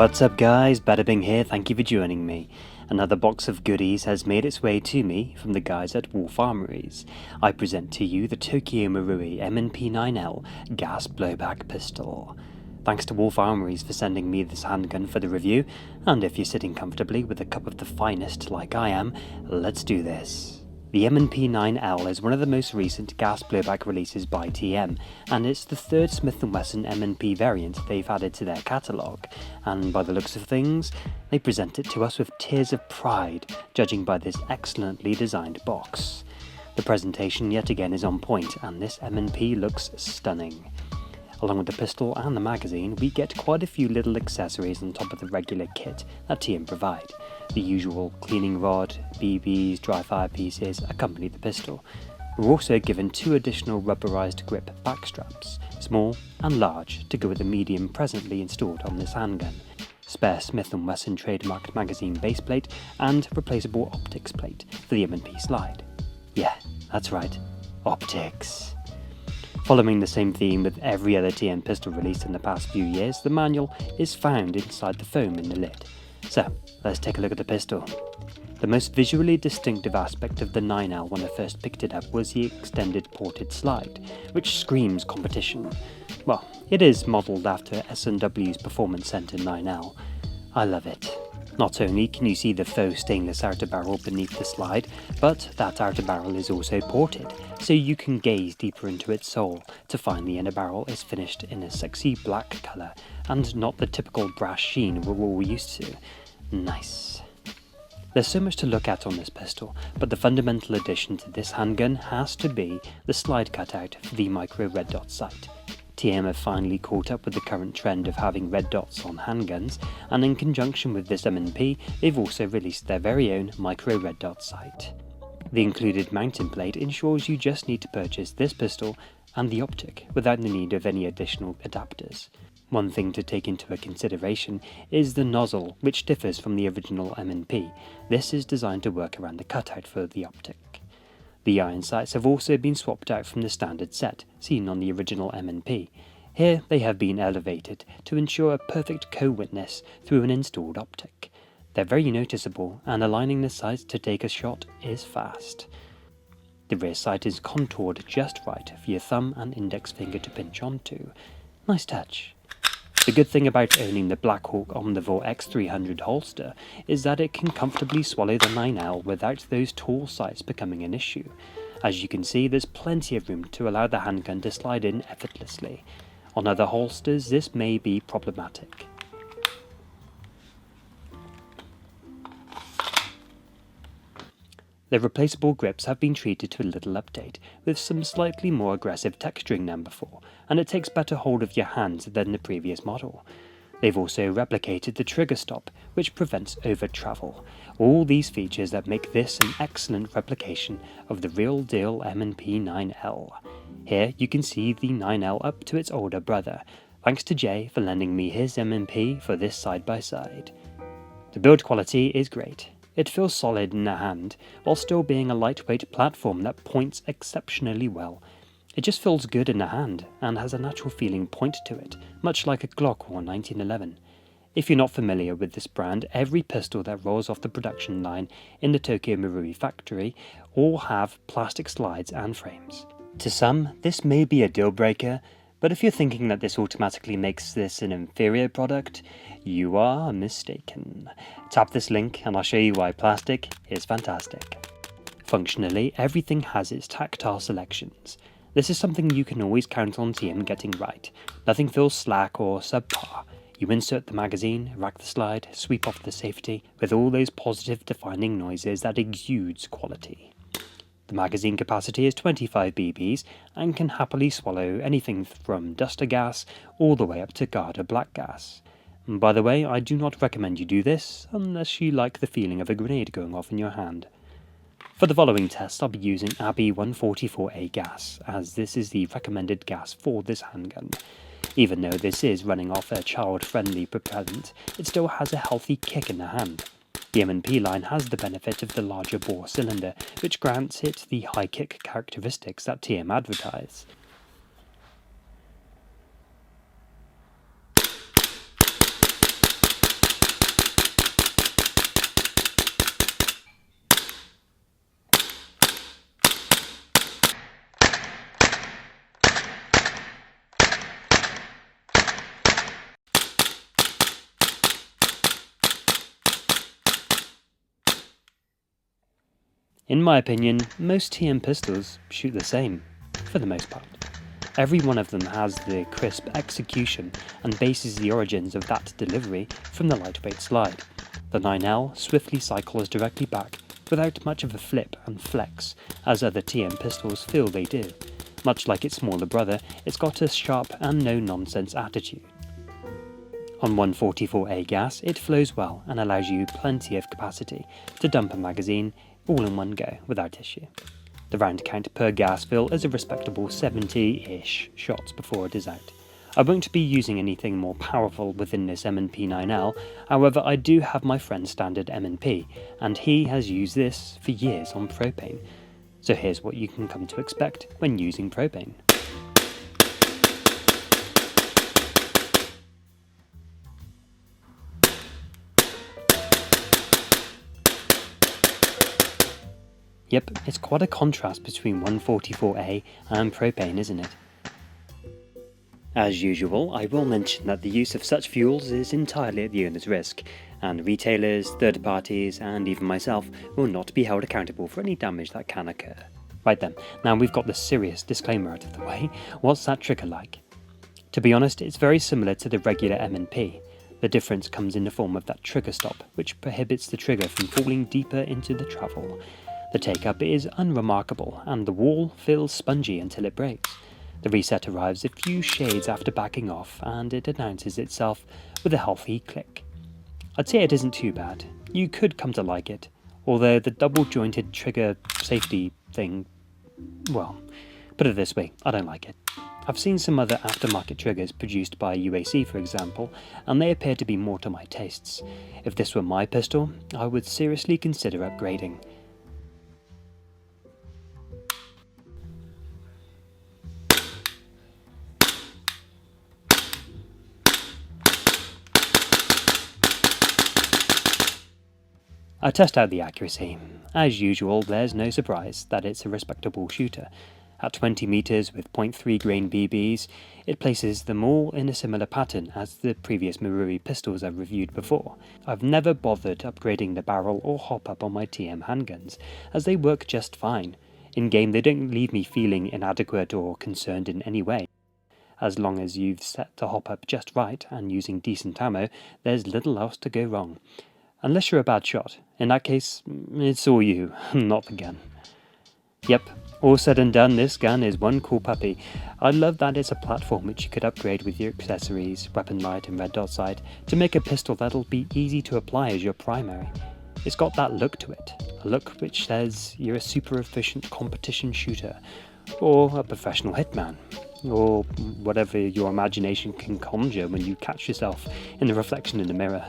What's up guys, Bada Bing here, thank you for joining me. Another box of goodies has made its way to me from the guys at Armouries. I present to you the Tokyo Marui M&P9L gas blowback pistol. Thanks to Armouries for sending me this handgun for the review, and if you're sitting comfortably with a cup of the finest like I am, let's do this. The M&P9L is one of the most recent gas blowback releases by TM, and it's the third Smith & Wesson M&P variant they've added to their catalogue, and by the looks of things, they present it to us with tears of pride, judging by this excellently designed box. The presentation yet again is on point, and this M&P looks stunning. Along with the pistol and the magazine, we get quite a few little accessories on top of the regular kit that TM provide. The usual cleaning rod, BBs, dry fire pieces accompany the pistol. We're also given two additional rubberized grip back straps, small and large, to go with the medium presently installed on this handgun. Spare Smith & Wesson trademarked magazine baseplate and replaceable optics plate for the M&P slide. Yeah, that's right, optics. Following the same theme with every other TM pistol released in the past few years, the manual is found inside the foam in the lid. So, let's take a look at the pistol. The most visually distinctive aspect of the 9L when I first picked it up was the extended ported slide, which screams competition. Well, it is modelled after S&W's Performance Center 9L. I love it. Not only can you see the faux stainless outer barrel beneath the slide, but that outer barrel is also ported, so you can gaze deeper into its soul to find the inner barrel is finished in a sexy black colour, and not the typical brass sheen we're all used to. Nice. There's so much to look at on this pistol, but the fundamental addition to this handgun has to be the slide cutout for the micro red dot sight. TM have finally caught up with the current trend of having red dots on handguns, and in conjunction with this M&P, they've also released their very own micro red dot sight. The included mounting plate ensures you just need to purchase this pistol and the optic without the need of any additional adapters. One thing to take into consideration is the nozzle, which differs from the original M&P. This is designed to work around the cutout for the optic. The iron sights have also been swapped out from the standard set, seen on the original M&P. Here they have been elevated to ensure a perfect co-witness through an installed optic. They're very noticeable, and aligning the sights to take a shot is fast. The rear sight is contoured just right for your thumb and index finger to pinch onto. Nice touch. The good thing about owning the Blackhawk Omnivore X300 holster is that it can comfortably swallow the 9L without those tall sights becoming an issue. As you can see, there's plenty of room to allow the handgun to slide in effortlessly. On other holsters, this may be problematic. The replaceable grips have been treated to a little update, with some slightly more aggressive texturing than before, and it takes better hold of your hands than the previous model. They've also replicated the trigger stop, which prevents over travel. All these features that make this an excellent replication of the real deal M&P9L. Here you can see the 9L up to its older brother, thanks to Jay for lending me his M&P for this side by side. The build quality is great. It feels solid in the hand, while still being a lightweight platform that points exceptionally well. It just feels good in the hand, and has a natural feeling point to it, much like a Glock or 1911. If you're not familiar with this brand, every pistol that rolls off the production line in the Tokyo Marui factory all have plastic slides and frames. To some, this may be a deal breaker, but if you're thinking that this automatically makes this an inferior product, you are mistaken. Tap this link and I'll show you why plastic is fantastic. Functionally, everything has its tactile selections. This is something you can always count on TM getting right. Nothing feels slack or subpar. You insert the magazine, rack the slide, sweep off the safety, with all those positive defining noises that exudes quality. The magazine capacity is 25 BBs and can happily swallow anything from duster gas all the way up to Garda black gas. By the way, I do not recommend you do this unless you like the feeling of a grenade going off in your hand. For the following test, I'll be using ABI 144A gas, as this is the recommended gas for this handgun. Even though this is running off a child-friendly propellant, it still has a healthy kick in the hand. The M&P line has the benefit of the larger bore cylinder, which grants it the high kick characteristics that TM advertise. In my opinion, most TM pistols shoot the same, for the most part. Every one of them has the crisp execution and bases the origins of that delivery from the lightweight slide. The 9L swiftly cycles directly back without much of a flip and flex, as other TM pistols feel they do. Much like its smaller brother, it's got a sharp and no-nonsense attitude. On 144A gas, it flows well and allows you plenty of capacity to dump a magazine all in one go without issue. The round count per gas fill is a respectable 70-ish shots before it is out. I won't be using anything more powerful within this M&P9L, however I do have my friend's standard M&P, and he has used this for years on propane. So here's what you can come to expect when using propane. Yep, it's quite a contrast between 144A and propane, isn't it? As usual, I will mention that the use of such fuels is entirely at the owner's risk, and retailers, third parties, and even myself will not be held accountable for any damage that can occur. Right then, now we've got the serious disclaimer out of the way, what's that trigger like? To be honest, it's very similar to the regular M&P. The difference comes in the form of that trigger stop, which prohibits the trigger from falling deeper into the travel. The take-up is unremarkable, and the wall feels spongy until it breaks. The reset arrives a few shades after backing off, and it announces itself with a healthy click. I'd say it isn't too bad. You could come to like it, although the double-jointed trigger safety thing, well, put it this way, I don't like it. I've seen some other aftermarket triggers produced by UAC, for example, and they appear to be more to my tastes. If this were my pistol, I would seriously consider upgrading. I test out the accuracy. As usual, there's no surprise that it's a respectable shooter. At 20 meters with 0.3 grain BBs, it places them all in a similar pattern as the previous Marui pistols I've reviewed before. I've never bothered upgrading the barrel or hop-up on my TM handguns, as they work just fine. In game, they don't leave me feeling inadequate or concerned in any way. As long as you've set the hop-up just right and using decent ammo, there's little else to go wrong. Unless you're a bad shot. In that case, it's all you, not the gun. Yep, all said and done, this gun is one cool puppy. I love that it's a platform which you could upgrade with your accessories, weapon light and red dot sight, to make a pistol that'll be easy to apply as your primary. It's got that look to it, a look which says you're a super efficient competition shooter, or a professional hitman, or whatever your imagination can conjure when you catch yourself in the reflection in the mirror.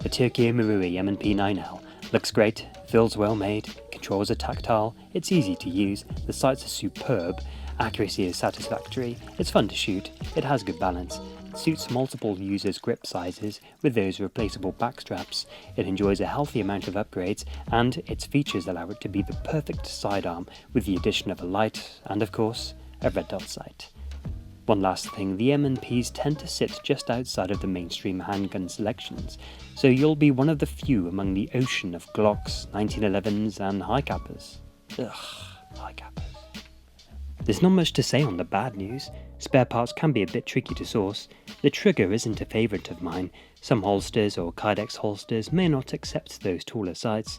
The Tokyo Marui M&P9L looks great, feels well made, controls are tactile, it's easy to use, the sights are superb, accuracy is satisfactory, it's fun to shoot, it has good balance, it suits multiple users' grip sizes with those replaceable back straps, it enjoys a healthy amount of upgrades, and its features allow it to be the perfect sidearm with the addition of a light and, of course, a red dot sight. One last thing, the M&Ps tend to sit just outside of the mainstream handgun selections, so you'll be one of the few among the ocean of Glocks, 1911s and high cappers. Ugh, high cappers. There's not much to say on the bad news. Spare parts can be a bit tricky to source. The trigger isn't a favourite of mine. Some holsters or Kydex holsters may not accept those taller sights,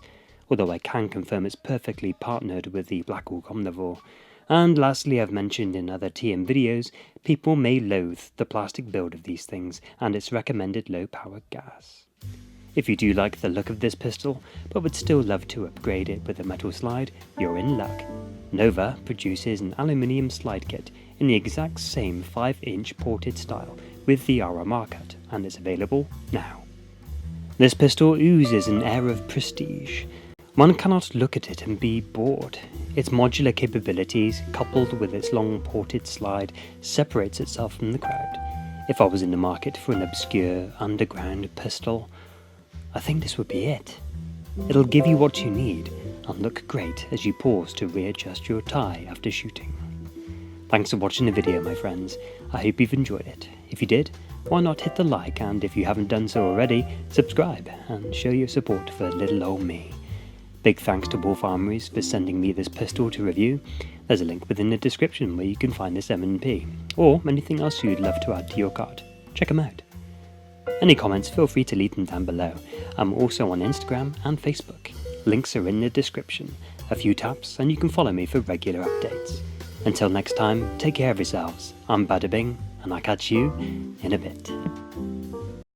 although I can confirm it's perfectly partnered with the Blackhawk Omnivore. And lastly, I've mentioned in other TM videos, people may loathe the plastic build of these things and its recommended low power gas. If you do like the look of this pistol, but would still love to upgrade it with a metal slide, you're in luck. Nova produces an aluminium slide kit in the exact same 5-inch ported style with the RMR cut, and it's available now. This pistol oozes an air of prestige. One cannot look at it and be bored. Its modular capabilities, coupled with its long ported slide, separates itself from the crowd. If I was in the market for an obscure, underground pistol, I think this would be it. It'll give you what you need, and look great as you pause to readjust your tie after shooting. Thanks for watching the video, my friends. I hope you've enjoyed it. If you did, why not hit the like, and if you haven't done so already, subscribe and show your support for little old me. Big thanks to Wolf Armouries for sending me this pistol to review. There's a link within the description where you can find this M&P, or anything else you'd love to add to your cart. Check them out. Any comments, feel free to leave them down below. I'm also on Instagram and Facebook. Links are in the description. A few taps and you can follow me for regular updates. Until next time, take care of yourselves. I'm Bada Bing, and I'll catch you in a bit.